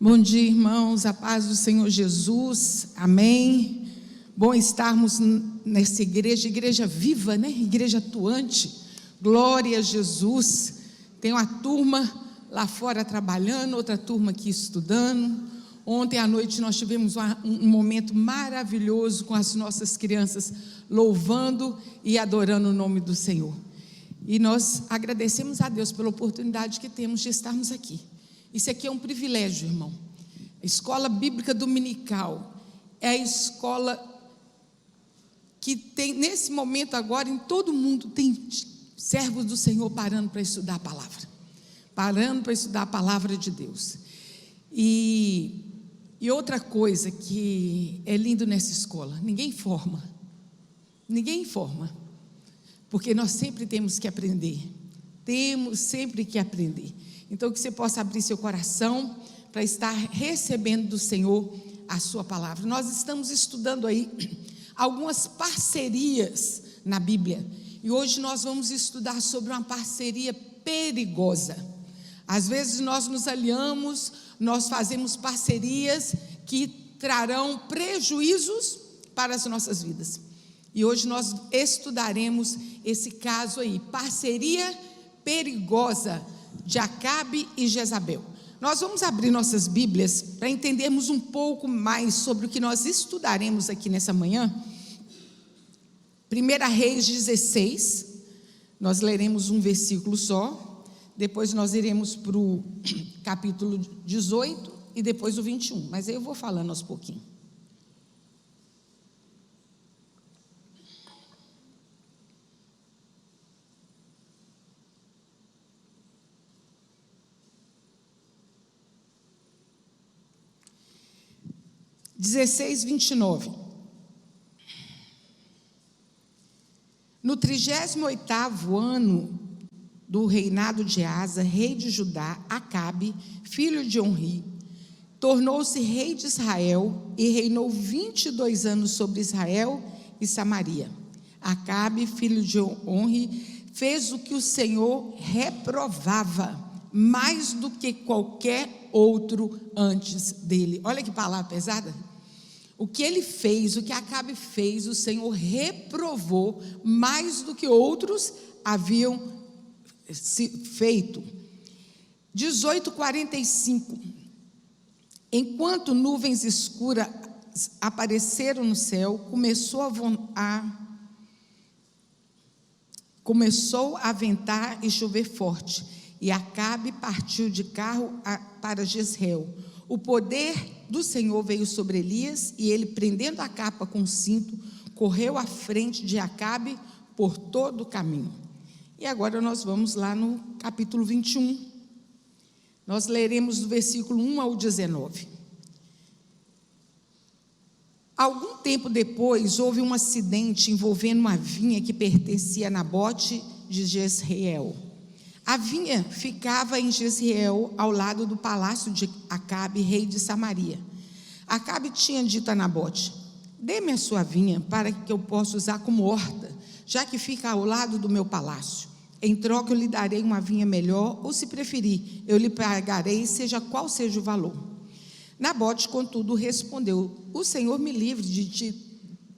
Bom dia, irmãos, a paz do Senhor Jesus, amém. Bom estarmos nessa igreja viva, né? Igreja atuante, glória a Jesus. Tem uma turma lá fora trabalhando, outra turma aqui estudando. Ontem à noite nós tivemos um momento maravilhoso com as nossas crianças, louvando e adorando o nome do Senhor. E nós agradecemos a Deus pela oportunidade que temos de estarmos aqui. Isso aqui é um privilégio, irmão. A Escola Bíblica Dominical é a escola que tem, nesse momento agora, em todo o mundo, tem servos do Senhor parando para estudar a palavra. Parando para estudar a palavra de Deus. E outra coisa que é lindo nessa escola, ninguém forma. Ninguém forma. Porque nós sempre temos que aprender. Temos sempre que aprender. Então, que você possa abrir seu coração para estar recebendo do Senhor a sua palavra. Nós estamos estudando aí algumas parcerias na Bíblia. E hoje nós vamos estudar sobre uma parceria perigosa. Às vezes nós nos aliamos, nós fazemos parcerias que trarão prejuízos para as nossas vidas. E hoje nós estudaremos esse caso aí, parceria perigosa de Acabe e Jezabel. Nós vamos abrir nossas Bíblias para entendermos um pouco mais sobre o que nós estudaremos aqui nessa manhã. 1 Reis 16, nós leremos um versículo só, depois nós iremos para o capítulo 18 e depois o 21, mas aí eu vou falando aos pouquinhos. (16:29). No 38º ano do reinado de Asa, rei de Judá, Acabe, filho de Onri, tornou-se rei de Israel e reinou 22 anos sobre Israel e Samaria. Acabe, filho de Onri, fez o que o Senhor reprovava, mais do que qualquer outro antes dele. Olha que palavra pesada. O que ele fez, o que Acabe fez, o Senhor reprovou mais do que outros haviam feito. 18:45. Enquanto nuvens escuras apareceram no céu, começou a ventar e chover forte, e Acabe partiu de carro para Jezreel. O poder do Senhor veio sobre Elias, e ele, prendendo a capa com o cinto, correu à frente de Acabe por todo o caminho. E agora nós vamos lá no capítulo 21. Nós leremos do versículo 1 ao 19. Algum tempo depois, houve um acidente envolvendo uma vinha que pertencia a Nabote de Jezreel. A vinha ficava em Jezreel, ao lado do palácio de Acabe, rei de Samaria. Acabe tinha dito a Nabote: dê-me a sua vinha para que eu possa usar como horta, já que fica ao lado do meu palácio. Em troca eu lhe darei uma vinha melhor, ou se preferir, eu lhe pagarei, seja qual seja o valor. Nabote, contudo, respondeu: o Senhor me livre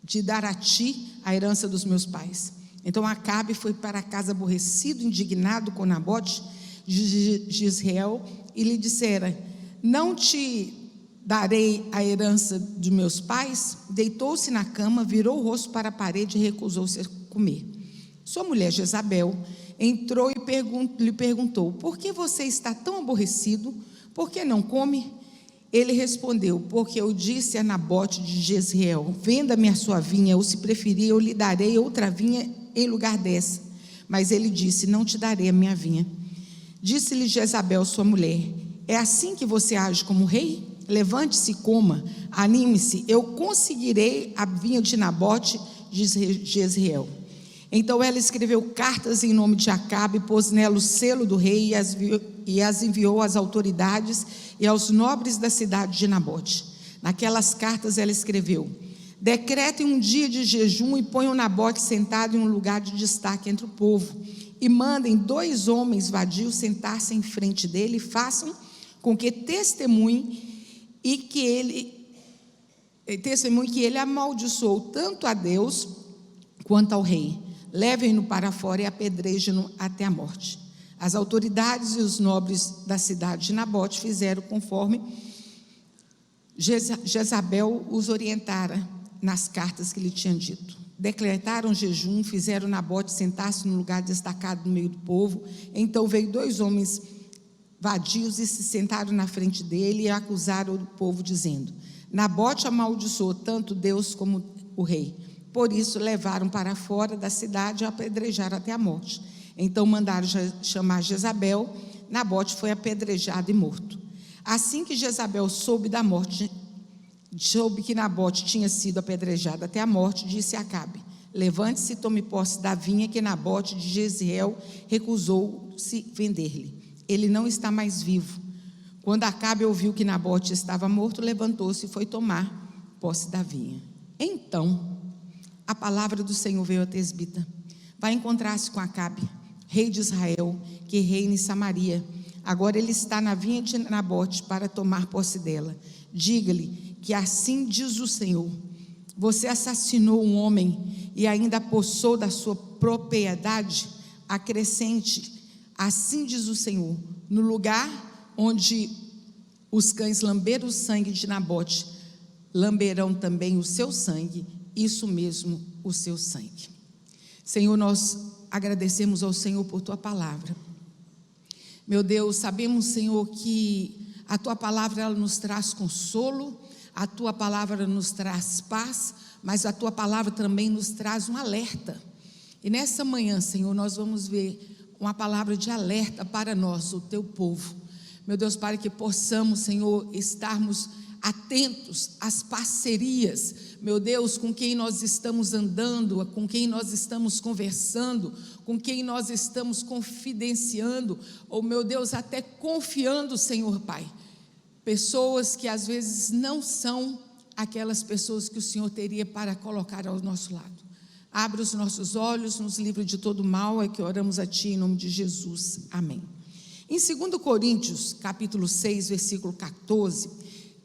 de dar a ti a herança dos meus pais. Então Acabe foi para casa aborrecido, indignado com Nabote de Jezreel, e lhe dissera: não te darei a herança de meus pais? Deitou-se na cama, virou o rosto para a parede e recusou-se a comer. Sua mulher Jezabel entrou e lhe perguntou: por que você está tão aborrecido? Por que não come? Ele respondeu: porque eu disse a Nabote de Jezreel: venda-me a sua vinha, ou se preferir, eu lhe darei outra vinha em lugar dessa. Mas ele disse: não te darei a minha vinha. Disse-lhe Jezabel, sua mulher: é assim que você age como rei? Levante-se e coma, anime-se, eu conseguirei a vinha de Nabote de Jezreel. Então ela escreveu cartas em nome de Acabe, pôs nela o selo do rei e as enviou às autoridades e aos nobres da cidade de Nabote. Naquelas cartas ela escreveu: decretem um dia de jejum e ponham Nabote sentado em um lugar de destaque entre o povo, e mandem 2 homens vadios sentar-se em frente dele, e façam com que testemunhem e que ele amaldiçoou tanto a Deus quanto ao rei. Levem-no para fora e apedrejem-no até a morte. As autoridades e os nobres da cidade de Nabote fizeram conforme Jezabel os orientara nas cartas que lhe tinham dito. Decretaram jejum, fizeram Nabote sentar-se num lugar destacado no meio do povo. Então veio 2 homens vadios e se sentaram na frente dele e acusaram o povo, dizendo: Nabote amaldiçoou tanto Deus como o rei. Por isso levaram para fora da cidade e apedrejaram até a morte. Então mandaram chamar Jezabel. Nabote foi apedrejado e morto. Assim que Jezabel soube que Nabote tinha sido apedrejado até a morte, disse a Acabe: levante-se e tome posse da vinha que Nabote de Jezreel recusou-se vender-lhe. Ele não está mais vivo. Quando Acabe ouviu que Nabote estava morto, levantou-se e foi tomar posse da vinha. Então a palavra do Senhor veio a Tesbita: vai encontrar-se com Acabe, rei de Israel, que reina em Samaria. Agora ele está na vinha de Nabote para tomar posse dela. Diga-lhe que assim diz o Senhor: você assassinou um homem e ainda apossou da sua propriedade. Acrescente: assim diz o Senhor: no lugar onde os cães lamberam o sangue de Nabote, lamberão também o seu sangue, isso mesmo, o seu sangue. Senhor, nós agradecemos ao Senhor por tua palavra. Meu Deus, sabemos, Senhor, que a tua palavra ela nos traz consolo, a tua palavra nos traz paz, mas a tua palavra também nos traz um alerta. E nessa manhã, Senhor, nós vamos ver uma palavra de alerta para nós, o teu povo. Meu Deus, para que possamos, Senhor, estarmos atentos às parcerias, meu Deus, com quem nós estamos andando, com quem nós estamos conversando, com quem nós estamos confidenciando, ou, meu Deus, até confiando, Senhor Pai. Pessoas que às vezes não são aquelas pessoas que o Senhor teria para colocar ao nosso lado. Abra os nossos olhos, nos livra de todo mal, é que oramos a Ti em nome de Jesus, amém. Em 2 Coríntios, capítulo 6, versículo 14,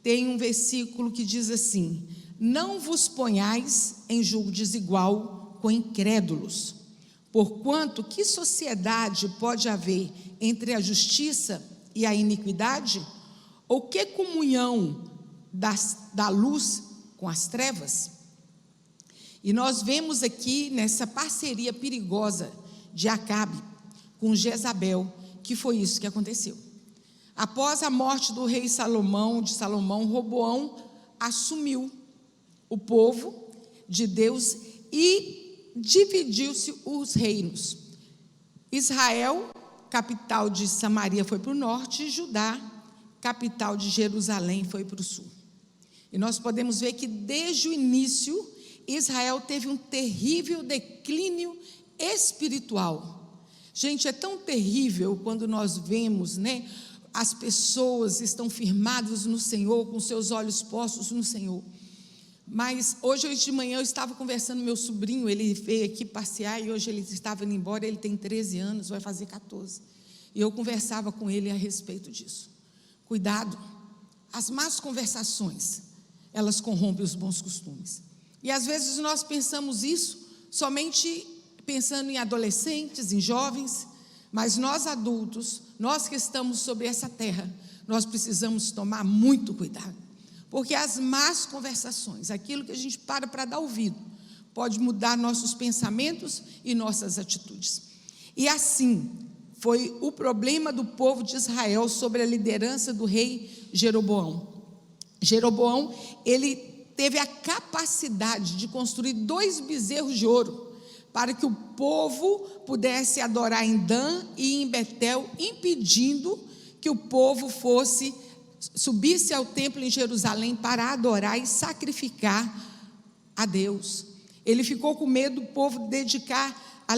tem um versículo que diz assim: não vos ponhais em julgo desigual com incrédulos, porquanto que sociedade pode haver entre a justiça e a iniquidade? Ou que comunhão da luz com as trevas? E nós vemos aqui nessa parceria perigosa de Acabe com Jezabel, que foi isso que aconteceu. Após a morte do rei Salomão, Roboão assumiu o povo de Deus e dividiu-se os reinos. Israel, capital de Samaria, foi para o norte, e Judá, capital de Jerusalém, foi para o sul. E nós podemos ver que desde o início Israel teve um terrível declínio espiritual. Gente, é tão terrível quando nós vemos, as pessoas estão firmadas no Senhor, com seus olhos postos no Senhor. Mas hoje de manhã eu estava conversando com meu sobrinho, ele veio aqui passear e hoje ele estava indo embora, ele tem 13 anos, vai fazer 14. E eu conversava com ele a respeito disso. Cuidado, as más conversações, elas corrompem os bons costumes. E às vezes nós pensamos isso somente pensando em adolescentes, em jovens, mas nós adultos, nós que estamos sobre essa terra, nós precisamos tomar muito cuidado, porque as más conversações, aquilo que a gente para dar ouvido, pode mudar nossos pensamentos e nossas atitudes. E assim foi o problema do povo de Israel sobre a liderança do rei Jeroboão. Jeroboão, ele teve a capacidade de construir 2 bezerros de ouro, para que o povo pudesse adorar em Dan e em Betel, impedindo que o povo subisse ao templo em Jerusalém para adorar e sacrificar a Deus. Ele ficou com medo do povo dedicar a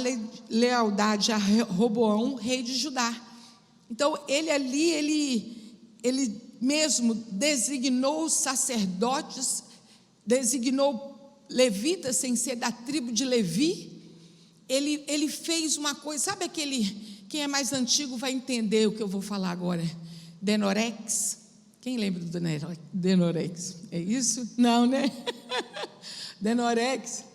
lealdade a Roboão, rei de Judá. Então ele mesmo designou os sacerdotes, designou levitas sem ser da tribo de Levi. Ele fez uma coisa, sabe quem é mais antigo vai entender o que eu vou falar agora, Denorex, Quem lembra do Denorex? É isso? Não, né? Denorex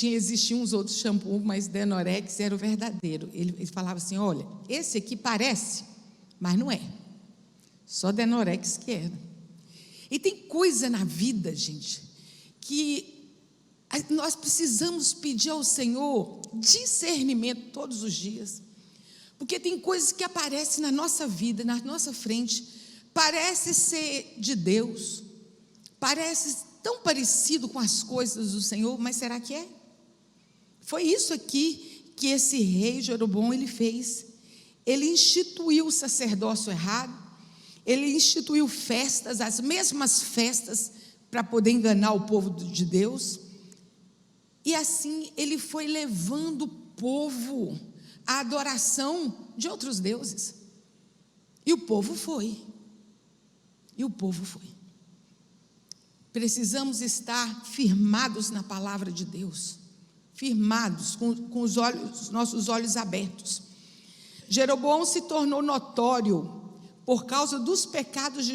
existiam uns outros shampoos, mas Denorex era o verdadeiro. Ele falava assim: olha, esse aqui parece, mas não é. Só Denorex que era. E tem coisa na vida, gente, que nós precisamos pedir ao Senhor discernimento todos os dias, porque tem coisas que aparecem na nossa vida, na nossa frente, parece ser de Deus, parece tão parecido com as coisas do Senhor, mas será que é? Foi isso aqui que esse rei Jeroboão ele fez. Ele instituiu o sacerdócio errado, ele instituiu festas, as mesmas festas, para poder enganar o povo de Deus. E assim ele foi levando o povo à adoração de outros deuses. E o povo foi. Precisamos estar firmados na palavra de Deus, firmados, com os nossos olhos abertos. Jeroboão se tornou notório por causa dos pecados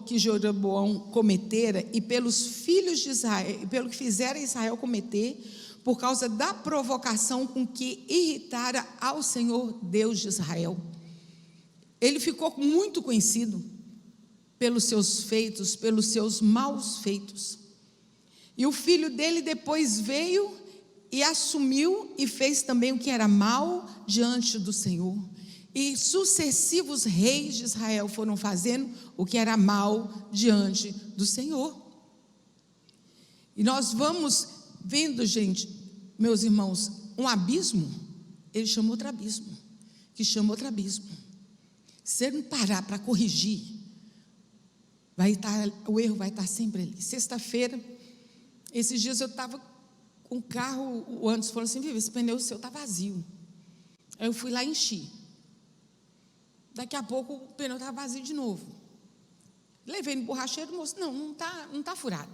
que Jeroboão cometera e pelos filhos de Israel, pelo que fizeram Israel cometer, por causa da provocação com que irritara ao Senhor Deus de Israel. Ele ficou muito conhecido pelos seus feitos, pelos seus maus feitos. E o filho dele depois veio e assumiu e fez também o que era mal diante do Senhor. E sucessivos reis de Israel foram fazendo o que era mal diante do Senhor. E nós vamos vendo, gente, meus irmãos, um abismo, ele chama outro abismo, que chama outro abismo. Se você não parar para corrigir, o erro vai estar sempre ali. Sexta-feira, esses dias eu estava com o carro, o Anderson falou assim: Vivi, esse pneu seu está vazio. Aí eu fui lá e enchi. Daqui a pouco o pneu estava vazio de novo. Levei no borracheiro, o moço, não está furado.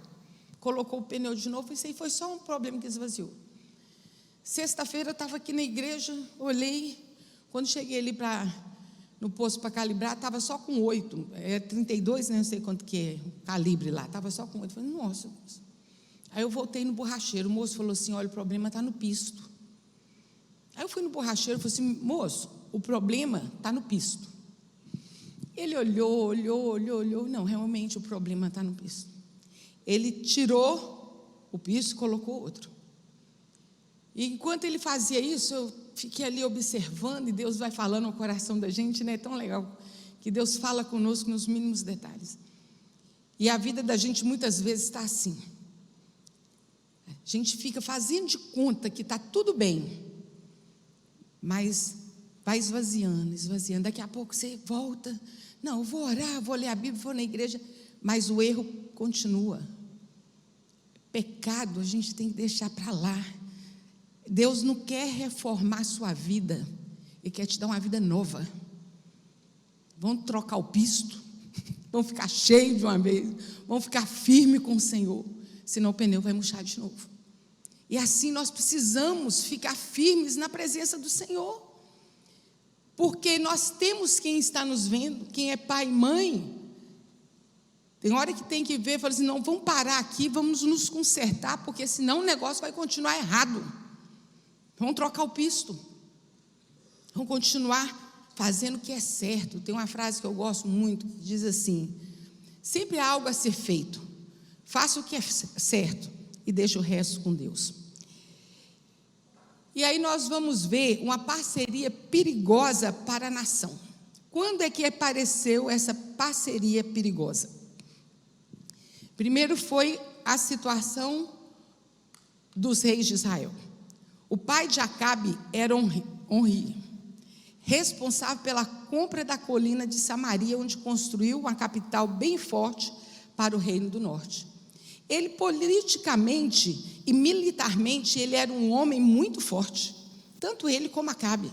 Colocou o pneu de novo, isso aí foi só um problema que esvaziou. Sexta-feira eu estava aqui na igreja, olhei, quando cheguei ali no posto para calibrar, estava só com 8, é 32, né, não sei quanto que é o calibre lá, estava só com 8, falei, nossa. Aí eu voltei no borracheiro, o moço falou assim: olha, o problema está no pisto. Aí eu fui no borracheiro e falei assim: moço, o problema está no pisto. Ele olhou, não, realmente o problema está no pisto. Ele tirou o pisto e colocou outro. E enquanto ele fazia isso, eu fiquei ali observando, e Deus vai falando no coração da gente, né? É tão legal que Deus fala conosco nos mínimos detalhes. E a vida da gente muitas vezes está assim. A gente fica fazendo de conta que está tudo bem, mas vai esvaziando. Daqui a pouco você volta. Não, eu vou orar, vou ler a Bíblia, vou na igreja, mas o erro continua. Pecado a gente tem que deixar para lá. Deus não quer reformar a sua vida, Ele quer te dar uma vida nova. Vamos trocar o pisto, vamos ficar cheio de uma vez, vamos ficar firme com o Senhor, senão o pneu vai murchar de novo. E assim nós precisamos ficar firmes na presença do Senhor, porque nós temos quem está nos vendo, quem é pai e mãe. Tem hora que tem que ver, fala assim: não, vamos parar aqui, vamos nos consertar, porque senão o negócio vai continuar errado. Vamos trocar o pisto, vamos continuar fazendo o que é certo. Tem uma frase que eu gosto muito, que diz assim: sempre há algo a ser feito, faça o que é certo e deixa o resto com Deus. E aí nós vamos ver uma parceria perigosa para a nação. Quando é que apareceu essa parceria perigosa? Primeiro foi a situação dos reis de Israel. O pai de Acabe era Onri, responsável pela compra da colina de Samaria, onde construiu uma capital bem forte para o reino do norte. Ele politicamente e militarmente, ele era um homem muito forte, tanto ele como Acabe.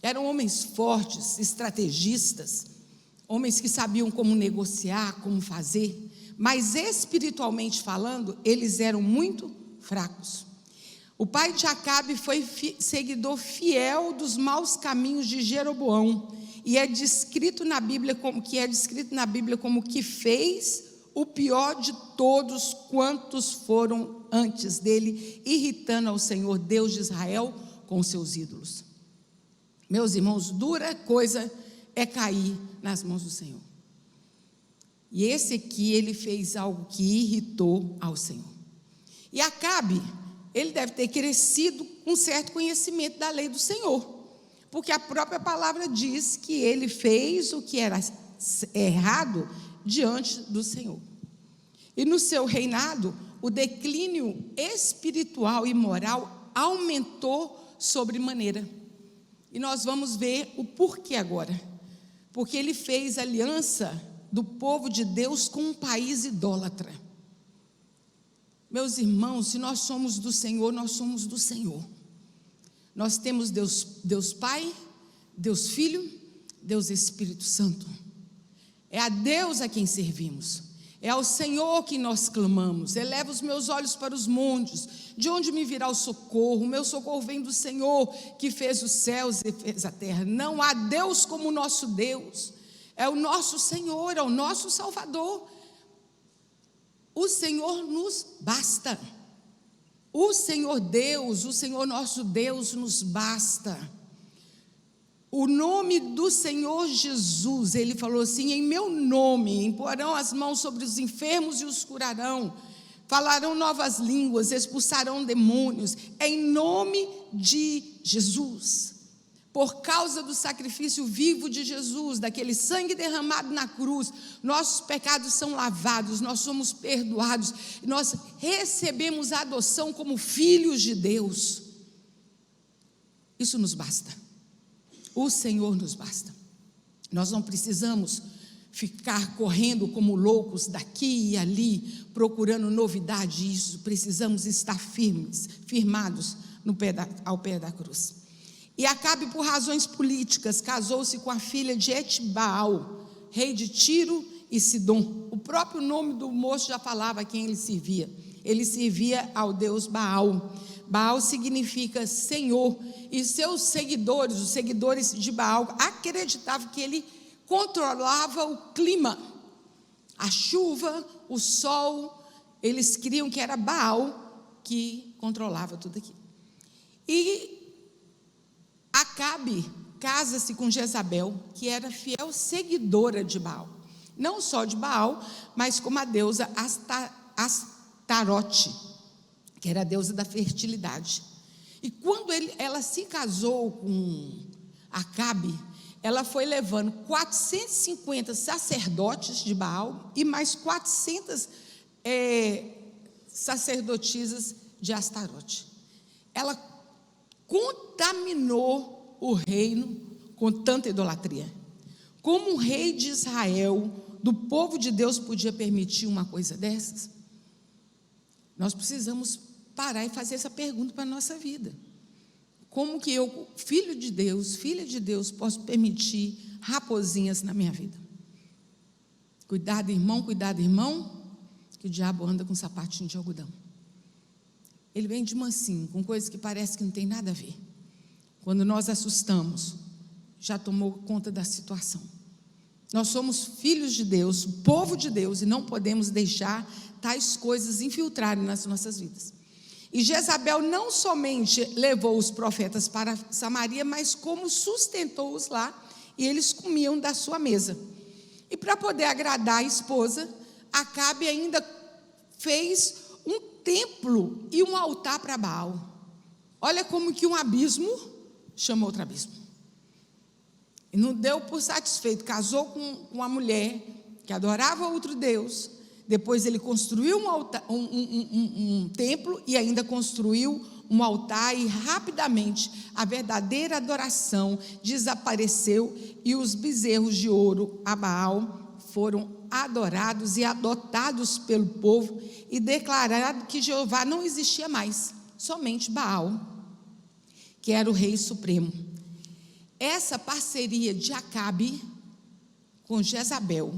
Eram homens fortes, estrategistas, homens que sabiam como negociar, como fazer, mas espiritualmente falando, eles eram muito fracos. O pai de Acabe foi seguidor fiel dos maus caminhos de Jeroboão e é descrito na Bíblia como que fez o pior de todos quantos foram antes dele, irritando ao Senhor Deus de Israel com seus ídolos. Meus irmãos, dura coisa é cair nas mãos do Senhor. E esse aqui, ele fez algo que irritou ao Senhor. E Acabe, ele deve ter crescido com certo conhecimento da lei do Senhor, porque a própria palavra diz que ele fez o que era errado diante do Senhor. E no seu reinado, o declínio espiritual e moral aumentou sobremaneira. E nós vamos ver o porquê agora. Porque ele fez aliança do povo de Deus com um país idólatra. Meus irmãos, se nós somos do Senhor, nós somos do Senhor. Nós temos Deus Pai, Deus Filho, Deus Espírito Santo. É a Deus a quem servimos. É ao Senhor que nós clamamos. Eleva os meus olhos para os montes, de onde me virá o socorro? O meu socorro vem do Senhor, que fez os céus e fez a terra. Não há Deus como o nosso Deus. É o nosso Senhor, é o nosso Salvador. O Senhor nos basta. O Senhor Deus, o Senhor nosso Deus nos basta. O nome do Senhor Jesus, ele falou assim: em meu nome imporão as mãos sobre os enfermos e os curarão, falarão novas línguas, expulsarão demônios, em nome de Jesus. Por causa do sacrifício vivo de Jesus, daquele sangue derramado na cruz, nossos pecados são lavados, nós somos perdoados, nós recebemos a adoção como filhos de Deus. Isso nos basta. O Senhor nos basta. Nós não precisamos ficar correndo como loucos daqui e ali, procurando novidade. Isso, precisamos estar firmados ao pé da cruz. E Acabe, por razões políticas, casou-se com a filha de Etbaal, rei de Tiro e Sidom. O próprio nome do moço já falava a quem ele servia. Ele servia ao deus Baal. Baal significa Senhor, e seus seguidores, os seguidores de Baal, acreditavam que ele controlava o clima, a chuva, o sol. Eles criam que era Baal que controlava tudo aquilo. E Acabe casa-se com Jezabel, que era fiel seguidora de Baal, não só de Baal, mas como a deusa Astarote, que era a deusa da fertilidade. E quando ela se casou com Acabe, ela foi levando 450 sacerdotes de Baal e mais 400 sacerdotisas de Astarote. Ela contaminou o reino com tanta idolatria. Como um rei de Israel, do povo de Deus, podia permitir uma coisa dessas? Nós precisamos parar e fazer essa pergunta para a nossa vida. Como que eu, filho de Deus, filha de Deus, posso permitir raposinhas na minha vida? Cuidado, irmão, que o diabo anda com sapatinho de algodão. Ele vem de mansinho, com coisas que parece que não tem nada a ver. Quando nós assustamos, já tomou conta da situação. Nós somos filhos de Deus, povo de Deus, e não podemos deixar tais coisas infiltrarem nas nossas vidas. E Jezabel não somente levou os profetas para Samaria, mas como sustentou-os lá, e eles comiam da sua mesa. E para poder agradar a esposa, Acabe ainda fez um templo e um altar para Baal. Olha como que um abismo chama outro abismo. E não deu por satisfeito, casou com uma mulher que adorava outro Deus. Depois ele construiu um templo e ainda construiu um altar, e rapidamente a verdadeira adoração desapareceu e os bezerros de ouro a Baal foram adorados e adotados pelo povo, e declarado que Jeová não existia mais, somente Baal, que era o rei supremo. Essa parceria de Acabe com Jezabel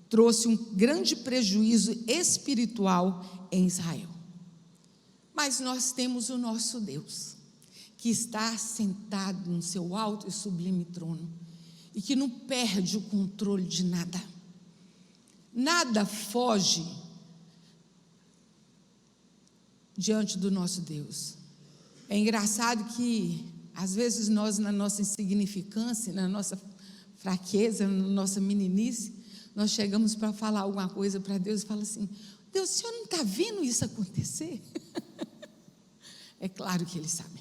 trouxe um grande prejuízo espiritual em Israel. Mas nós temos o nosso Deus, que está sentado no seu alto e sublime trono, e que não perde o controle de nada. Nada foge diante do nosso Deus. É engraçado que, às vezes, nós, na nossa insignificância, na nossa fraqueza, na nossa meninice, nós chegamos para falar alguma coisa para Deus e fala assim: Deus, o Senhor não está vendo isso acontecer? É claro que Ele sabe.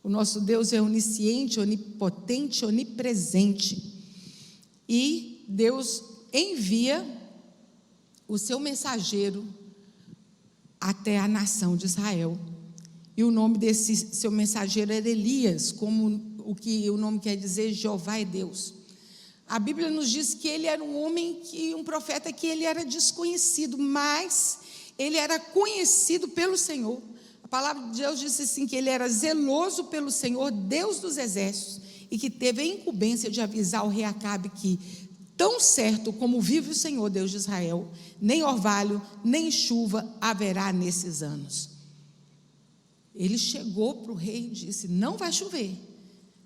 O nosso Deus é onisciente, onipotente, onipresente. E Deus envia o seu mensageiro até a nação de Israel. E o nome desse seu mensageiro era Elias, como o nome quer dizer, Jeová é Deus. A Bíblia nos diz que ele era um profeta que ele era desconhecido, mas ele era conhecido pelo Senhor. A palavra de Deus diz assim, que ele era zeloso pelo Senhor, Deus dos exércitos, e que teve a incumbência de avisar o rei Acabe que, tão certo como vive o Senhor, Deus de Israel, nem orvalho, nem chuva haverá nesses anos. Ele chegou para o rei e disse: não vai chover.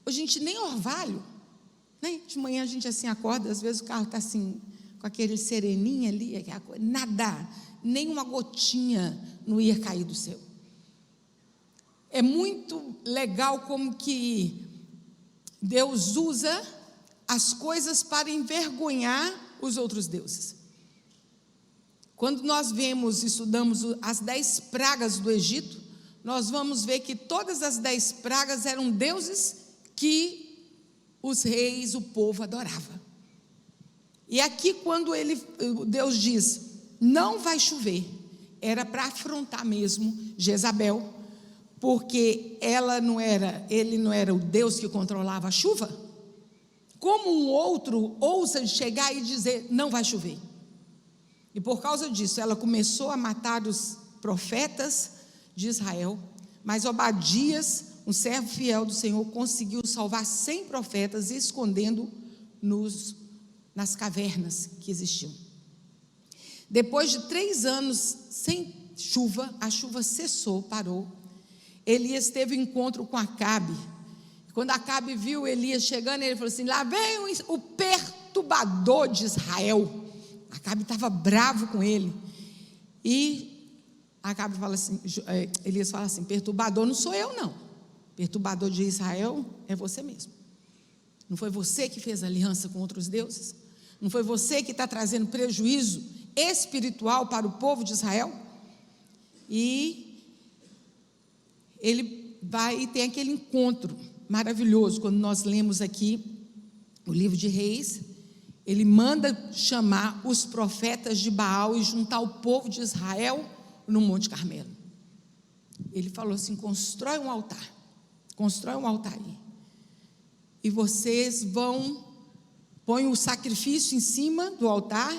Gente, nem orvalho, né? De manhã a gente assim acorda, às vezes o carro está assim, com aquele sereninho ali, nada, nem uma gotinha não ia cair do céu. É muito legal como que Deus usa as coisas para envergonhar os outros deuses. Quando nós estudamos as 10 pragas do Egito, nós vamos ver que todas as 10 pragas eram deuses que os reis, o povo adorava. E aqui quando Deus diz, não vai chover, era para afrontar mesmo Jezabel, porque ele não era o Deus que controlava a chuva. Como um outro ousa chegar e dizer, não vai chover? E por causa disso, ela começou a matar os profetas de Israel, mas Obadias, um servo fiel do Senhor, conseguiu salvar 100 profetas, escondendo nas cavernas que existiam. Depois de 3 anos sem chuva, a chuva cessou, parou. Elias teve um encontro com Acabe. Quando Acabe viu Elias chegando, ele falou assim, lá vem o perturbador de Israel. Acabe estava bravo com ele. E Acabe fala assim, Elias fala assim, perturbador não sou eu não. Perturbador de Israel é você mesmo. Não foi você que fez aliança com outros deuses? Não foi você que está trazendo prejuízo espiritual para o povo de Israel? E ele vai e tem aquele encontro maravilhoso. Quando nós lemos aqui o livro de Reis, ele manda chamar os profetas de Baal e juntar o povo de Israel no Monte Carmelo. Ele falou assim, constrói um altar aí, e vocês põem o sacrifício em cima do altar,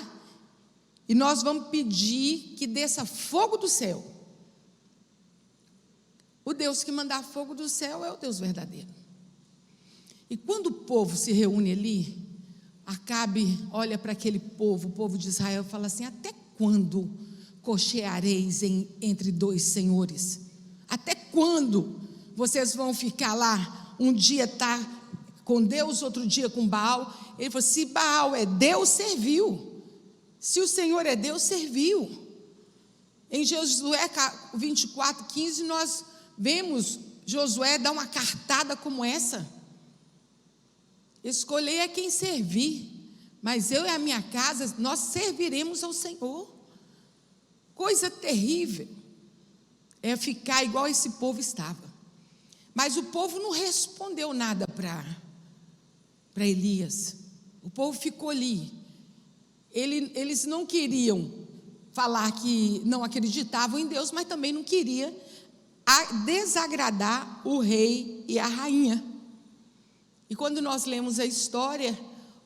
e nós vamos pedir que desça fogo do céu. O Deus que mandar fogo do céu é o Deus verdadeiro. E quando o povo se reúne ali, Acabe olha para aquele povo, o povo de Israel, e fala assim, até quando cocheareis entre 2 senhores? Até quando vocês vão ficar lá, um dia está com Deus, outro dia com Baal? Ele falou, se Baal é Deus, serviu. Se o Senhor é Deus, serviu. Em Josué 24:15, nós vemos Josué dar uma cartada como essa. Escolhei a quem servir, mas eu e a minha casa, nós serviremos ao Senhor. Coisa terrível é ficar igual esse povo estava. Mas o povo não respondeu nada para Elias. O povo ficou ali. Eles não queriam falar que não acreditavam em Deus, mas também não queriam desagradar o rei e a rainha. E quando nós lemos a história,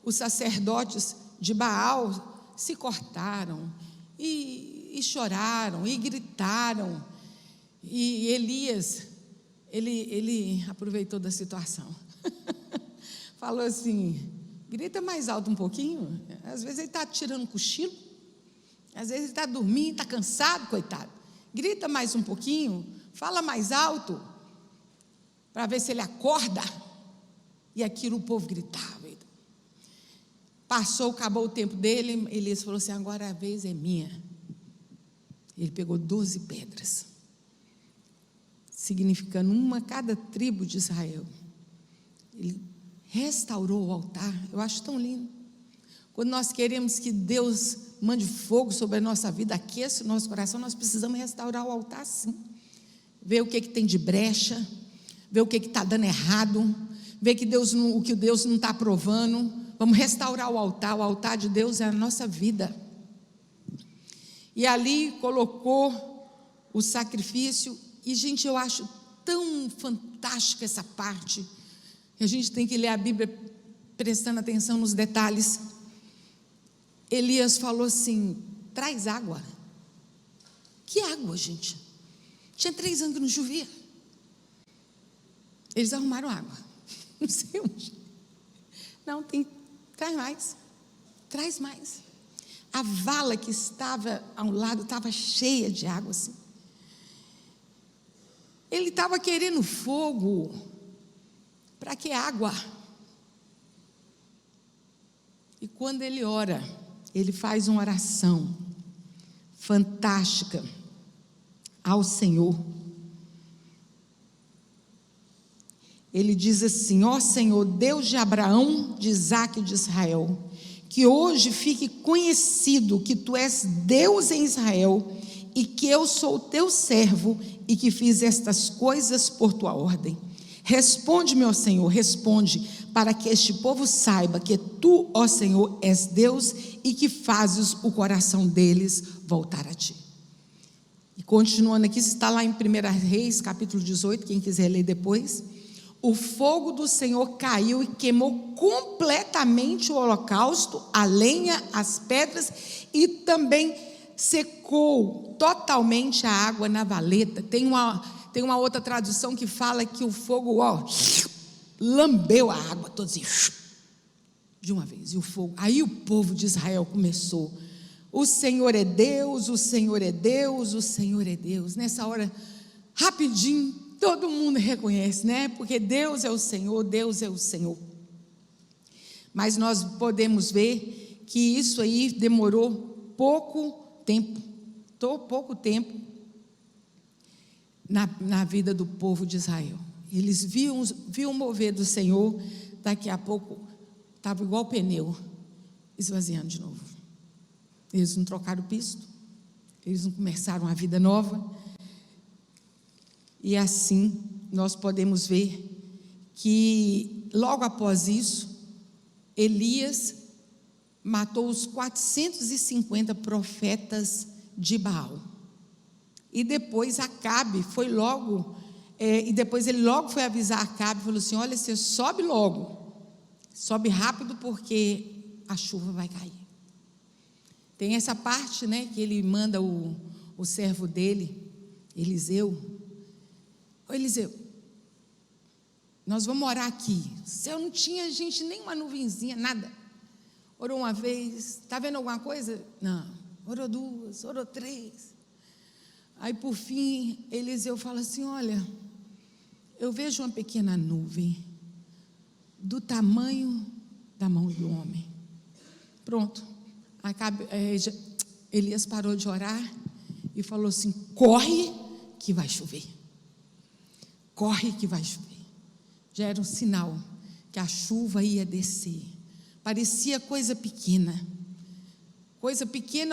os sacerdotes de Baal se cortaram e choraram e gritaram. E Elias, ele aproveitou da situação. Falou assim, grita mais alto um pouquinho. Às vezes ele está tirando um cochilo, às vezes ele está dormindo, está cansado, coitado. Grita mais um pouquinho, fala mais alto, para ver se ele acorda. E aquilo o povo gritava, Passou, acabou o tempo dele, Elias falou assim: agora a vez é minha. Ele pegou 12 pedras, significando uma cada tribo de Israel. Ele restaurou o altar. Eu acho tão lindo. Quando nós queremos que Deus mande fogo sobre a nossa vida, aqueça o nosso coração, nós precisamos restaurar o altar, sim. Ver o que tem de brecha, ver o que está dando errado, ver o que Deus não está aprovando. Vamos restaurar o altar de Deus é a nossa vida. E ali colocou o sacrifício, e gente, eu acho tão fantástica essa parte, que a gente tem que ler a Bíblia prestando atenção nos detalhes. Elias falou assim: traz água. Que água, gente? Tinha 3 anos que não chovia. Eles arrumaram água. Não sei onde. Não, traz mais. Traz mais. A vala que estava ao lado estava cheia de água assim. Ele estava querendo fogo. Para que água? E quando ele ora, ele faz uma oração fantástica ao Senhor. Ele diz assim: ó Senhor, Deus de Abraão, de Isaque e de Israel, que hoje fique conhecido que tu és Deus em Israel, e que eu sou teu servo, e que fiz estas coisas por tua ordem. Responde, meu Senhor, responde, para que este povo saiba que tu, ó Senhor, és Deus, e que fazes o coração deles voltar a ti. E continuando aqui, está lá em 1 Reis, capítulo 18, quem quiser ler depois. O fogo do Senhor caiu e queimou completamente o holocausto, a lenha, as pedras, e também secou totalmente a água na valeta. Tem uma outra tradução que fala que o fogo, lambeu a água toda assim, de uma vez. E o fogo, aí o povo de Israel começou: o Senhor é Deus, o Senhor é Deus, o Senhor é Deus. Nessa hora, rapidinho, todo mundo reconhece, né? Porque Deus é o Senhor, Deus é o Senhor. Mas nós podemos ver que isso aí demorou pouco tempo na vida do povo de Israel. Eles viam o mover do Senhor, daqui a pouco estava igual pneu, esvaziando de novo. Eles não trocaram o pisto, eles não começaram a vida nova. E assim nós podemos ver que logo após isso, Elias matou os 450 profetas de Baal. E depois Acabe foi logo, ele logo foi avisar Acabe, falou assim: olha, você sobe logo, sobe rápido, porque a chuva vai cair. Tem essa parte, né, que ele manda o servo dele, Eliseu: ô Eliseu, nós vamos orar aqui. O céu não tinha, gente, nem uma nuvenzinha, nada. Orou uma vez, está vendo alguma coisa? Não. Orou 2, orou 3. Aí por fim, Eliseu fala assim: olha, eu vejo uma pequena nuvem, do tamanho da mão do homem. Pronto. Elias parou de orar e falou assim: corre que vai chover. Corre que vai chover. Já era um sinal que a chuva ia descer. Parecia coisa pequena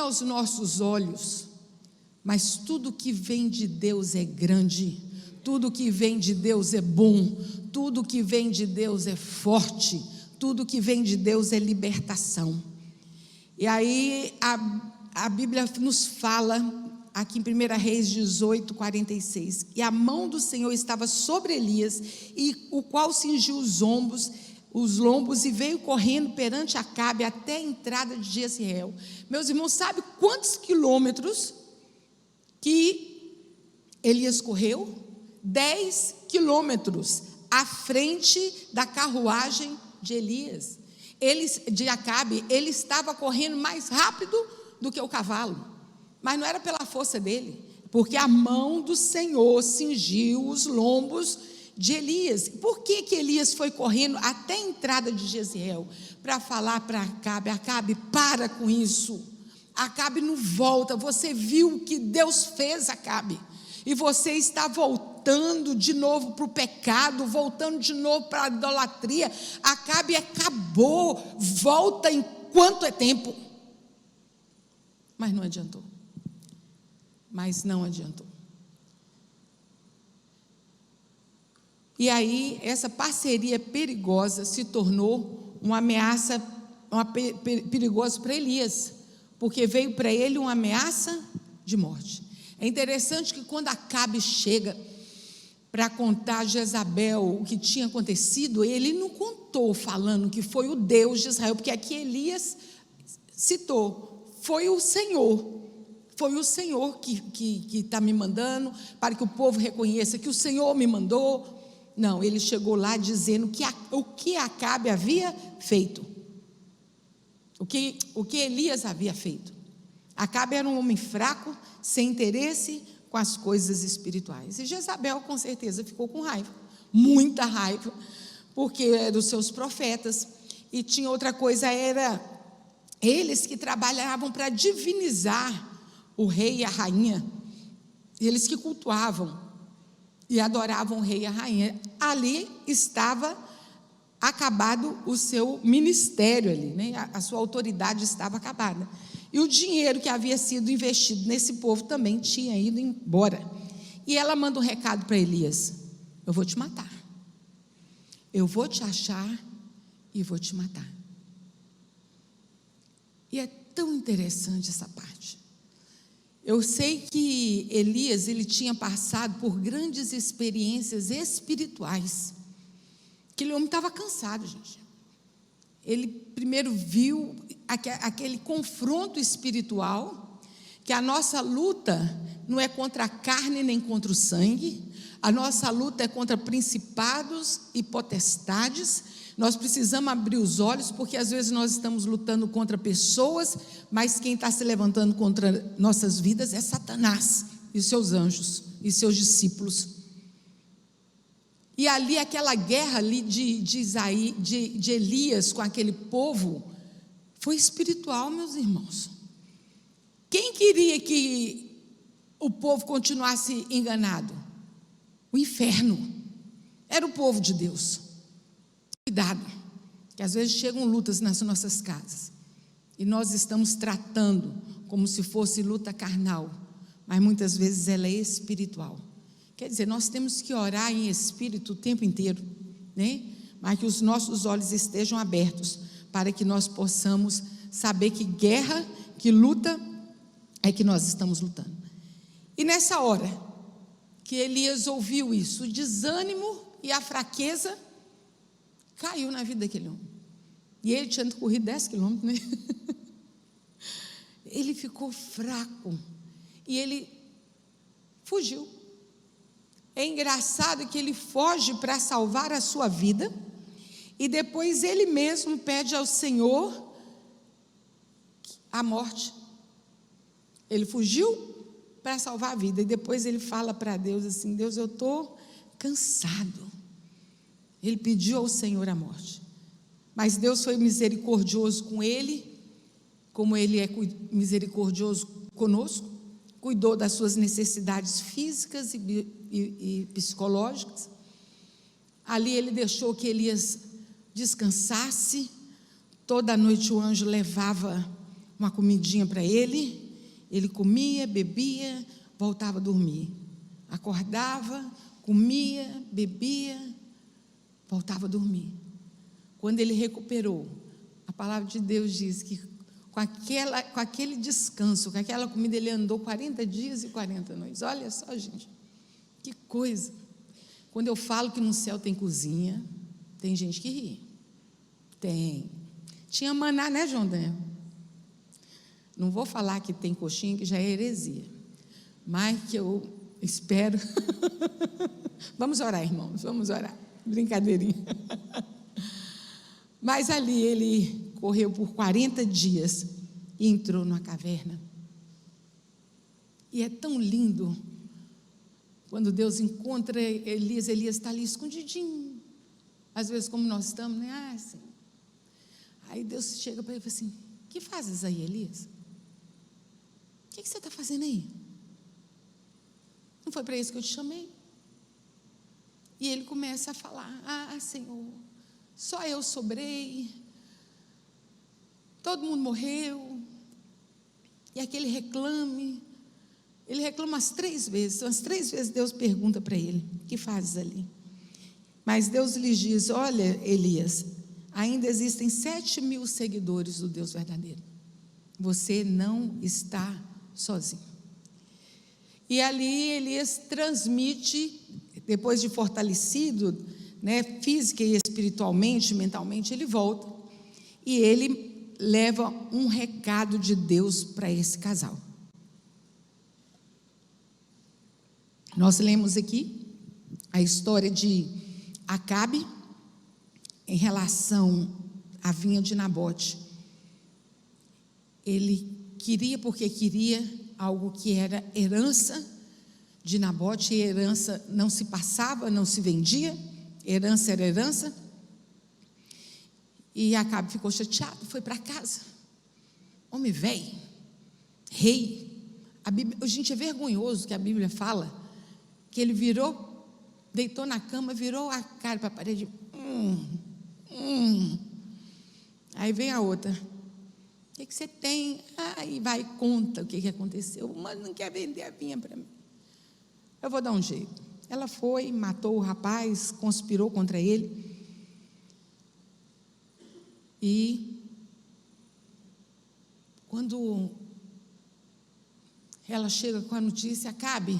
aos nossos olhos, mas tudo que vem de Deus é grande, tudo que vem de Deus é bom, tudo que vem de Deus é forte, tudo que vem de Deus é libertação. E aí a Bíblia nos fala aqui em 1 Reis 18, 46, e a mão do Senhor estava sobre Elias, e o qual cingiu os lombos, e veio correndo perante Acabe até a entrada de Jezreel. Meus irmãos, sabe quantos quilômetros que Elias correu? 10 quilômetros à frente da carruagem de Elias. De Acabe. Ele estava correndo mais rápido do que o cavalo, mas não era pela força dele, porque a mão do Senhor cingiu os lombos de Elias. Por que Elias foi correndo até a entrada de Jezreel para falar para Acabe: Acabe, para com isso, Acabe não volta, você viu o que Deus fez, Acabe, e você está voltando de novo para o pecado, voltando de novo para a idolatria. Acabe, acabou, volta enquanto é tempo. Mas não adiantou. E aí essa parceria perigosa se tornou uma ameaça, perigosa para Elias, porque veio para ele uma ameaça de morte. É interessante que quando Acabe chega para contar a Jezabel o que tinha acontecido, ele não contou falando que foi o Deus de Israel, porque aqui Elias citou: foi o Senhor que está me mandando, para que o povo reconheça que o Senhor me mandou. Não, ele chegou lá dizendo o que Acabe havia feito, o que Elias havia feito. Acabe era um homem fraco, sem interesse com as coisas espirituais, e Jezabel com certeza ficou com raiva, muita raiva, porque eram os seus profetas. E tinha outra coisa, era eles que trabalhavam para divinizar o rei e a rainha, eles que cultuavam e adoravam o rei e a rainha. Ali estava acabado o seu ministério ali, né? A sua autoridade estava acabada, e o dinheiro que havia sido investido nesse povo também tinha ido embora. E ela manda um recado para Elias: eu vou te matar, eu vou te achar e vou te matar. E é tão interessante essa parte. Eu sei que Elias, ele tinha passado por grandes experiências espirituais. Aquele homem estava cansado, gente. Ele primeiro viu aquele confronto espiritual, que a nossa luta não é contra a carne nem contra o sangue, a nossa luta é contra principados e potestades. Nós precisamos abrir os olhos, porque às vezes nós estamos lutando contra pessoas, mas quem está se levantando contra nossas vidas é Satanás e os seus anjos e seus discípulos. E ali, aquela guerra ali de Elias com aquele povo foi espiritual, meus irmãos. Quem queria que o povo continuasse enganado? O inferno. Era o povo de Deus. Cuidado, que às vezes chegam lutas nas nossas casas e nós estamos tratando como se fosse luta carnal, mas muitas vezes ela é espiritual. Quer dizer, nós temos que orar em espírito o tempo inteiro, né? Mas que os nossos olhos estejam abertos para que nós possamos saber que guerra, que luta é que nós estamos lutando. E nessa hora que Elias ouviu isso, o desânimo e a fraqueza caiu na vida daquele homem. E ele tinha corrido 10 quilômetros, né? Ele ficou fraco e ele fugiu. É engraçado que ele foge para salvar a sua vida, e depois ele mesmo pede ao Senhor a morte. Ele fugiu para salvar a vida, e depois ele fala para Deus assim: Deus, eu estou cansado. Ele pediu ao Senhor a morte, mas Deus foi misericordioso com ele, como Ele é misericordioso conosco. Cuidou das suas necessidades físicas e psicológicas. Ali ele deixou que Elias descansasse. Toda noite o anjo levava uma comidinha para ele, ele comia, bebia, voltava a dormir, acordava, comia, bebia, voltava a dormir. Quando ele recuperou, a palavra de Deus diz que com aquele descanso, com aquela comida, ele andou 40 dias e 40 noites. Olha só, gente, que coisa. Quando eu falo que no céu tem cozinha, tem gente que ri. Tem. Tinha maná, né, João Daniel? Não vou falar que tem coxinha, que já é heresia, mas que eu espero. Vamos orar, irmãos, vamos orar. Brincadeirinha. Mas ali ele correu por 40 dias e entrou numa caverna. E é tão lindo Quando Deus encontra Elias, Elias está ali escondidinho. Às vezes, como nós estamos, né? Assim. Aí Deus chega para ele e fala assim: o que fazes aí, Elias? O que você está fazendo aí? Não foi para isso que eu te chamei? E ele começa a falar: Senhor, só eu sobrei, todo mundo morreu, e aquele reclame. Ele reclama as 3 vezes, as 3 vezes Deus pergunta para ele: o que fazes ali? Mas Deus lhe diz: olha, Elias, ainda existem 7.000 seguidores do Deus verdadeiro, você não está sozinho. E ali Elias transmite, depois de fortalecido, né, física e espiritualmente, mentalmente, ele volta e ele leva um recado de Deus para esse casal. Nós lemos aqui a história de Acabe em relação à vinha de Nabote. Ele queria, porque queria algo que era herança de Nabote, e herança não se passava, não se vendia, herança era herança. E Acabe ficou chateado, foi para casa. Homem velho, rei. A Bíblia, gente, é vergonhoso que a Bíblia fala que ele virou, deitou na cama, virou a cara para a parede. Aí vem a outra: o que você tem? Aí vai e conta o que aconteceu. Mas não quer vender a vinha para mim. Eu vou dar um jeito. Ela foi, matou o rapaz, conspirou contra ele. E quando ela chega com a notícia: Acabe,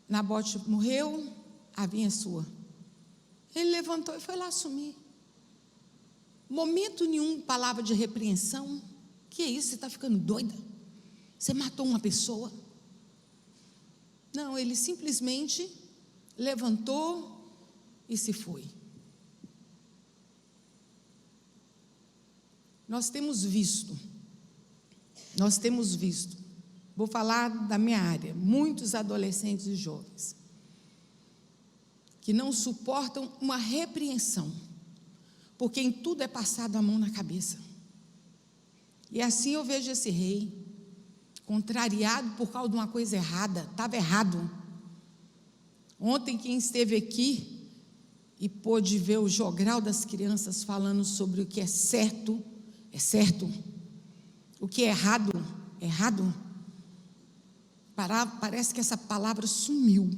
Nabote morreu, a vinha é sua. Ele levantou e foi lá assumir. Momento nenhum, palavra de repreensão. Que é isso? Você está ficando doida? Você matou uma pessoa? Não, ele simplesmente levantou e se foi. Nós temos visto, vou falar da minha área, muitos adolescentes e jovens que não suportam uma repreensão, porque em tudo é passado a mão na cabeça. E assim eu vejo esse rei, contrariado por causa de uma coisa errada, estava errado. Ontem, quem esteve aqui e pôde ver o jogral das crianças falando sobre o que é certo, o que é errado, errado. Parece que essa palavra sumiu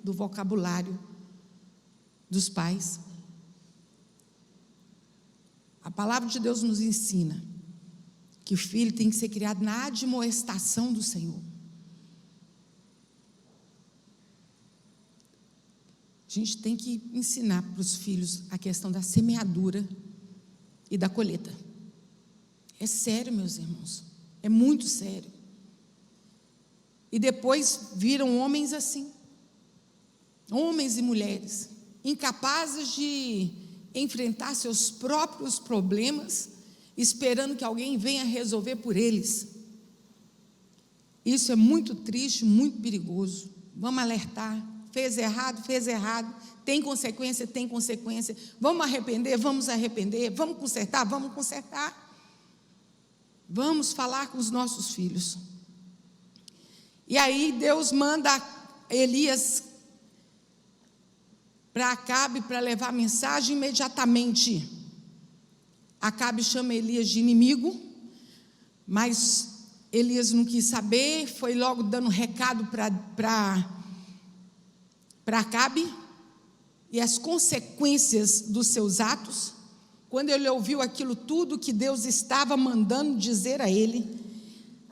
do vocabulário dos pais. A palavra de Deus nos ensina que o filho tem que ser criado na admoestação do Senhor. A gente tem que ensinar para os filhos a questão da semeadura e da colheita. É sério, meus irmãos, é muito sério. E depois viram homens assim, homens e mulheres, incapazes de enfrentar seus próprios problemas, esperando que alguém venha resolver por eles. Isso é muito triste, muito perigoso. Vamos alertar: fez errado, tem consequência, vamos arrepender, vamos consertar, vamos falar com os nossos filhos. E aí Deus manda Elias para Acabe para levar a mensagem imediatamente. Acabe chama Elias de inimigo, mas Elias não quis saber, foi logo dando recado para Acabe e as consequências dos seus atos. Quando ele ouviu aquilo tudo que Deus estava mandando dizer a ele,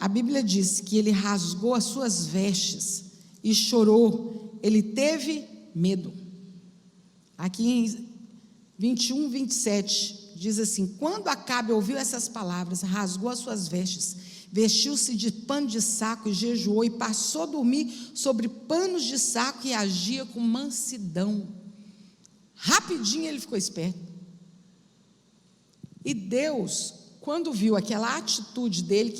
a Bíblia diz que ele rasgou as suas vestes e chorou, ele teve medo. Aqui em 21, 27, diz assim: quando Acabe ouviu essas palavras, rasgou as suas vestes, vestiu-se de pano de saco e jejuou, e passou a dormir sobre panos de saco e agia com mansidão. Rapidinho ele ficou esperto. E Deus, quando viu aquela atitude dele,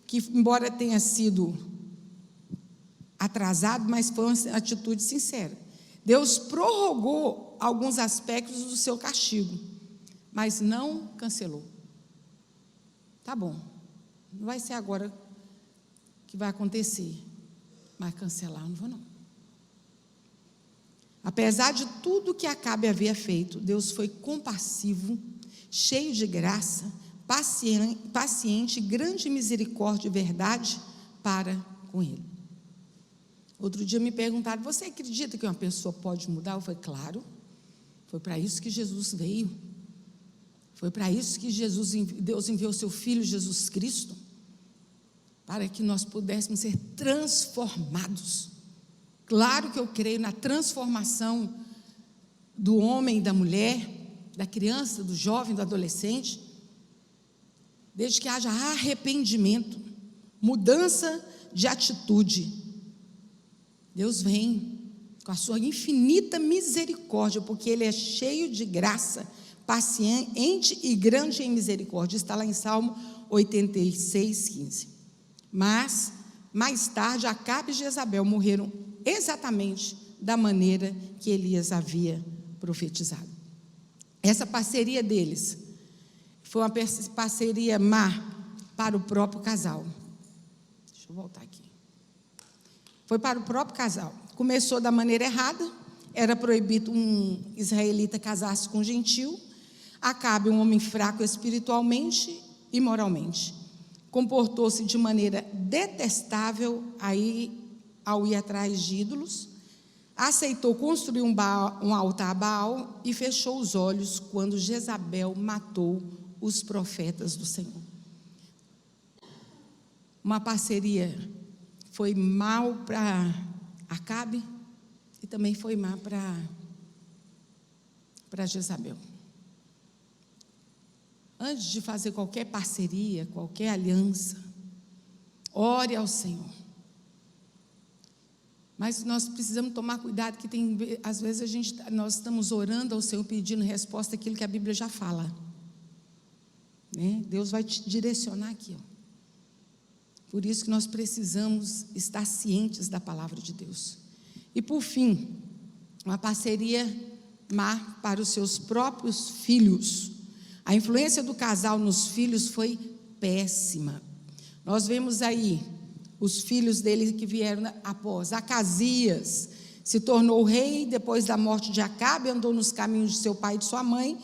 que embora tenha sido atrasado, mas foi uma atitude sincera. Deus prorrogou alguns aspectos do seu castigo, mas não cancelou. Tá bom, não vai ser agora que vai acontecer, mas cancelar não vou não. Apesar de tudo que Acabe havia feito, Deus foi compassivo, cheio de graça, paciente, grande misericórdia e verdade para com ele. Outro dia me perguntaram: você acredita que uma pessoa pode mudar? Eu falei: claro, foi para isso que Jesus veio, foi para isso que Deus enviou seu Filho Jesus Cristo, para que nós pudéssemos ser transformados. Claro que eu creio na transformação do homem e da mulher, da criança, do jovem, do adolescente, desde que haja arrependimento, mudança de atitude. Deus vem com a sua infinita misericórdia, porque Ele é cheio de graça, paciente e grande em misericórdia. Está lá em Salmo 86, 15. Mas, mais tarde, Acabe e Jezabel morreram exatamente da maneira que Elias havia profetizado. Essa parceria deles foi uma parceria má para o próprio casal. Deixa eu voltar aqui. Foi para o próprio casal. Começou da maneira errada. Era proibido um israelita casar-se com um gentil. Acabe, um homem fraco espiritualmente e moralmente, comportou-se de maneira detestável ao ir atrás de ídolos, aceitou construir um altar a Baal e fechou os olhos quando Jezabel matou os profetas do Senhor. Uma parceria foi mal para Acabe e também foi mal para Jezabel. Antes de fazer qualquer parceria, qualquer aliança, ore ao Senhor. Mas nós precisamos tomar cuidado, que às vezes nós estamos orando ao Senhor, pedindo resposta àquilo que a Bíblia já fala, né? Deus vai te direcionar aqui, ó. Por isso que nós precisamos estar cientes da palavra de Deus. E por fim, uma parceria má para os seus próprios filhos. A influência do casal nos filhos foi péssima. Nós vemos aí os filhos dele que vieram após. Acasias se tornou rei depois da morte de Acabe, andou nos caminhos de seu pai e de sua mãe,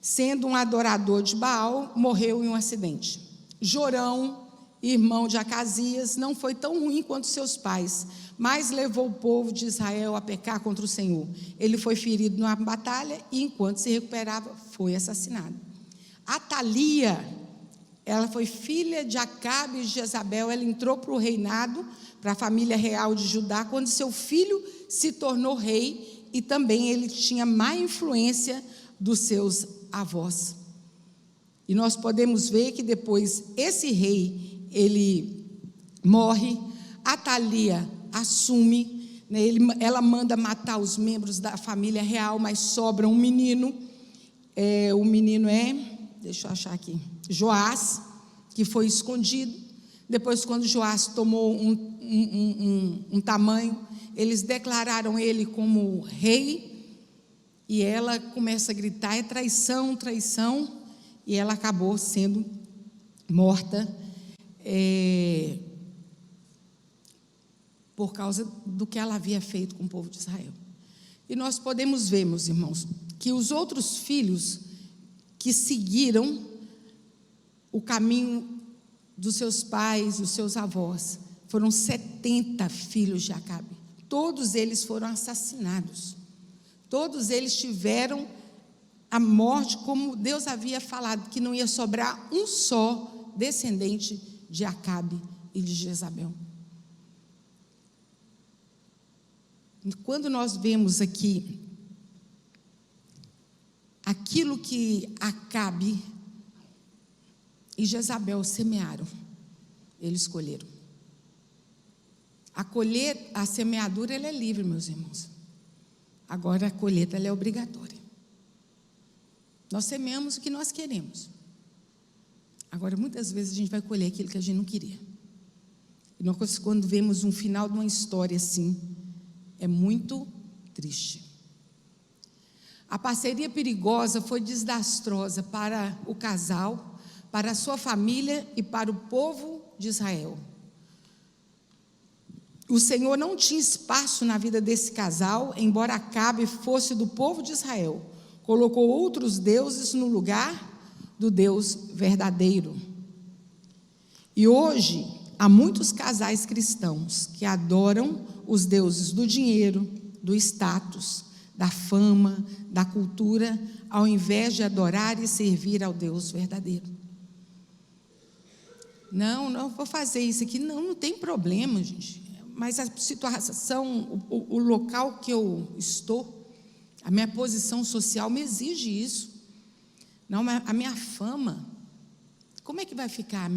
sendo um adorador de Baal, morreu em um acidente. Jorão, irmão de Acasias, não foi tão ruim quanto seus pais, mas levou o povo de Israel a pecar contra o Senhor. Ele foi ferido numa batalha e, enquanto se recuperava, foi assassinado. Atalia, ela foi filha de Acabe e de Jezabel. Ela entrou para o reinado, para a família real de Judá, quando seu filho se tornou rei, e também ele tinha má influência dos seus avós. E nós podemos ver que depois esse rei, ele morre. Atalia assume, né, ela manda matar os membros da família real, mas sobra um menino. O menino deixa eu achar aqui, Joás, que foi escondido. Depois, quando Joás tomou um tamanho, eles declararam ele como rei, e ela começa a gritar: é traição, traição, e ela acabou sendo morta por causa do que ela havia feito com o povo de Israel. E nós podemos ver, meus irmãos, que os outros filhos que seguiram o caminho dos seus pais, dos seus avós, foram 70 filhos de Acabe. Todos eles foram assassinados. Todos eles tiveram a morte, como Deus havia falado, que não ia sobrar um só descendente de Acabe e de Jezabel. Quando nós vemos aqui aquilo que Acabe e Jezabel semearam, eles colheram. A semeadura, ela é livre, meus irmãos. Agora a colheita, ela é obrigatória. Nós semeamos o que nós queremos. Agora, muitas vezes a gente vai colher aquilo que a gente não queria. E nós, quando vemos um final de uma história assim, é muito triste. A parceria perigosa foi desastrosa para o casal, para a sua família e para o povo de Israel. O Senhor não tinha espaço na vida desse casal, embora Acabe fosse do povo de Israel. Colocou outros deuses no lugar do Deus verdadeiro. E hoje, há muitos casais cristãos que adoram os deuses do dinheiro, do status, da fama, da cultura, ao invés de adorar e servir ao Deus verdadeiro. Não vou fazer isso aqui, não tem problema, gente. Mas a situação, o local que eu estou, a minha posição social me exige isso. Não, a minha fama, como é que vai ficar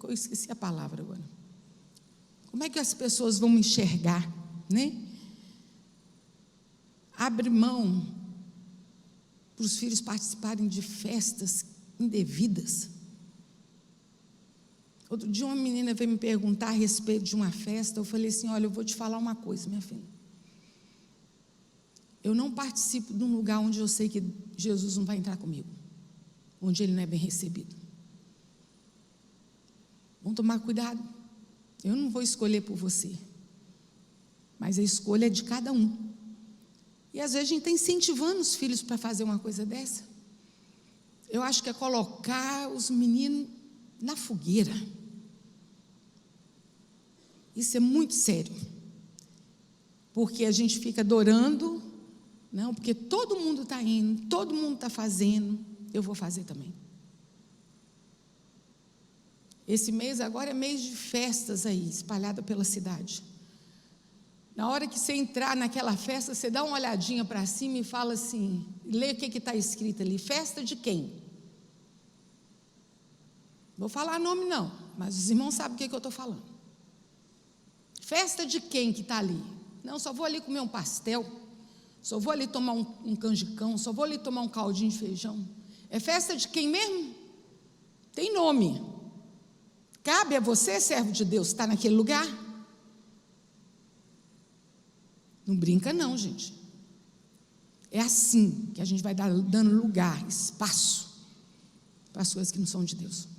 eu esqueci a palavra agora. Como é que as pessoas vão me enxergar, né? Abre mão para os filhos participarem de festas indevidas. Outro dia uma menina veio me perguntar a respeito de uma festa. Eu falei assim: olha, eu vou te falar uma coisa, minha filha. Eu não participo de um lugar onde eu sei que Jesus não vai entrar comigo, onde ele não é bem recebido. Vamos tomar cuidado. Eu não vou escolher por você, mas a escolha é de cada um. E às vezes a gente está incentivando os filhos para fazer uma coisa dessa. Eu acho que é colocar os meninos na fogueira. Isso é muito sério, porque a gente fica adorando, não, porque todo mundo está indo, todo mundo está fazendo, eu vou fazer também. Esse mês agora é mês de festas aí, espalhada pela cidade. Na hora que você entrar naquela festa, você dá uma olhadinha para cima e fala assim, lê o que está escrito ali, festa de quem? Vou falar nome não, mas os irmãos sabem o que eu estou falando. Festa de quem que está ali? Não, só vou ali comer um pastel, só vou ali tomar um canjicão, só vou ali tomar um caldinho de feijão. É festa de quem mesmo? Tem nome. Cabe a você, servo de Deus, estar naquele lugar? Não brinca não, gente. É assim que a gente vai dando lugar, espaço para as coisas que não são de Deus.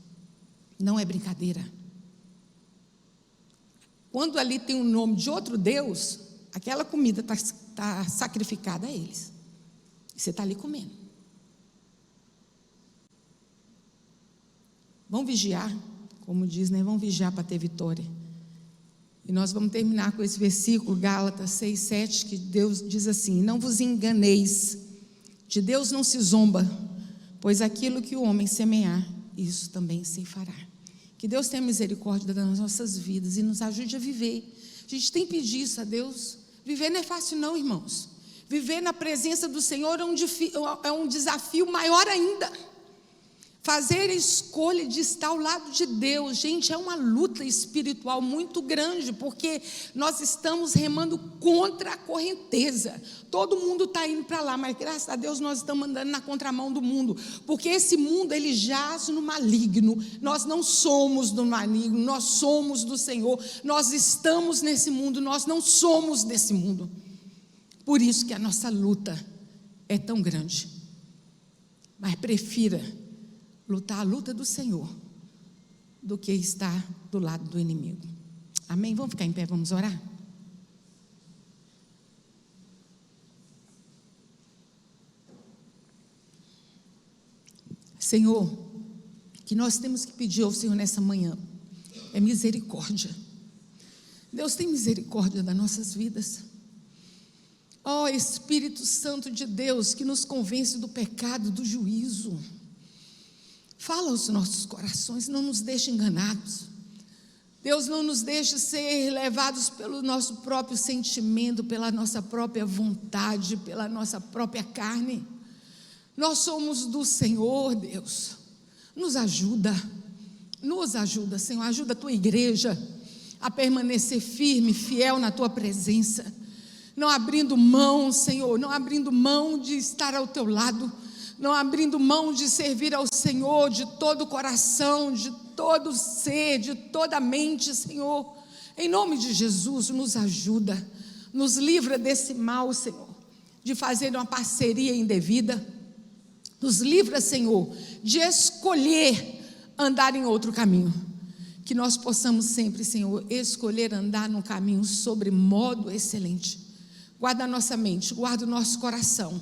Não é brincadeira. Quando ali tem o nome de outro Deus, aquela comida está sacrificada a eles. E você está ali comendo. Vamos vigiar, como diz, né? Vamos vigiar para ter vitória. E nós vamos terminar com esse versículo, Gálatas 6, 7, que Deus diz assim: não vos enganeis, de Deus não se zomba, pois aquilo que o homem semear, isso também se fará. Que Deus tenha misericórdia das nossas vidas e nos ajude a viver. A gente tem que pedir isso a Deus. Viver não é fácil não, irmãos. Viver na presença do Senhor é um desafio maior ainda. Fazer a escolha de estar ao lado de Deus, gente, é uma luta espiritual muito grande, porque nós estamos remando contra a correnteza. Todo mundo está indo para lá, mas graças a Deus nós estamos andando na contramão do mundo, porque esse mundo, ele jaz no maligno. Nós não somos do maligno, nós somos do Senhor. Nós estamos nesse mundo, nós não somos desse mundo. Por isso que a nossa luta é tão grande. Mas prefira lutar a luta do Senhor do que estar do lado do inimigo. Amém? Vamos ficar em pé, vamos orar? Senhor, que nós temos que pedir ao Senhor nessa manhã é misericórdia. Deus, tem misericórdia das nossas vidas. Ó Espírito Santo de Deus, que nos convence do pecado, do juízo. Fala aos nossos corações, não nos deixe enganados. Deus, não nos deixe ser levados pelo nosso próprio sentimento, pela nossa própria vontade, pela nossa própria carne. Nós somos do Senhor, Deus. Nos ajuda, Senhor. Ajuda a tua igreja a permanecer firme, fiel na tua presença. Não abrindo mão, Senhor, não abrindo mão de estar ao teu lado. não abrindo mão de servir ao Senhor de todo o coração, de todo o ser, de toda a mente, Senhor. Em nome de Jesus, nos ajuda, nos livra desse mal, Senhor, de fazer uma parceria indevida. Nos livra, Senhor, de escolher andar em outro caminho. Que nós possamos sempre, Senhor, escolher andar num caminho sobre modo excelente. Guarda a nossa mente, guarda o nosso coração,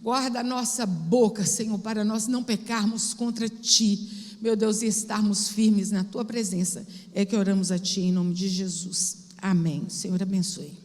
guarda a nossa boca, Senhor, para nós não pecarmos contra Ti, meu Deus, e estarmos firmes na Tua presença. É que oramos a Ti em nome de Jesus. Amém. Senhor, abençoe.